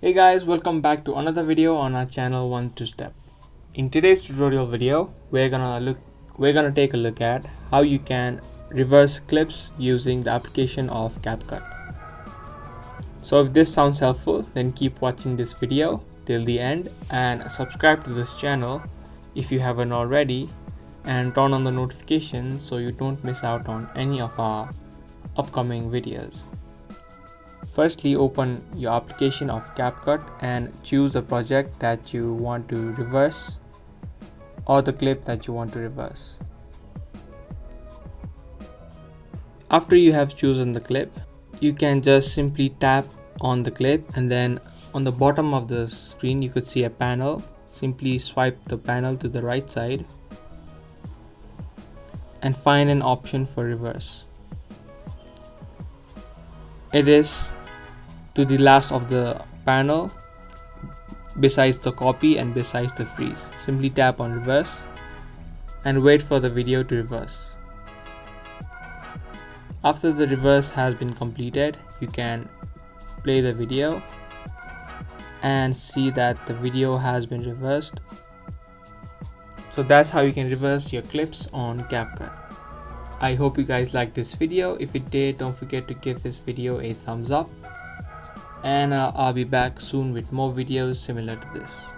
Hey guys, welcome back to another video on our channel 1 2 Step. In today's tutorial video, we're gonna take a look at how you can reverse clips using the application of Capcut. So if this sounds helpful, then keep watching this video till the end and subscribe to this channel if you haven't already, and turn on the notifications so you don't miss out on any of our upcoming videos. Firstly, open your application of Capcut and choose the project that you want to reverse or the clip that you want to reverse. After you have chosen the clip, you can just simply tap on the clip, and then on the bottom of the screen you could see a panel. Simply swipe the panel to the right side and find an option for reverse. It is to the last of the panel besides the copy and besides the freeze. Simply tap on reverse and wait for the video to reverse. After the reverse has been completed, you can play the video and see that the video has been reversed. So that's how you can reverse your clips on Capcut. I hope you guys liked this video. If you did, don't forget to give this video a thumbs up, and I'll be back soon with more videos similar to this.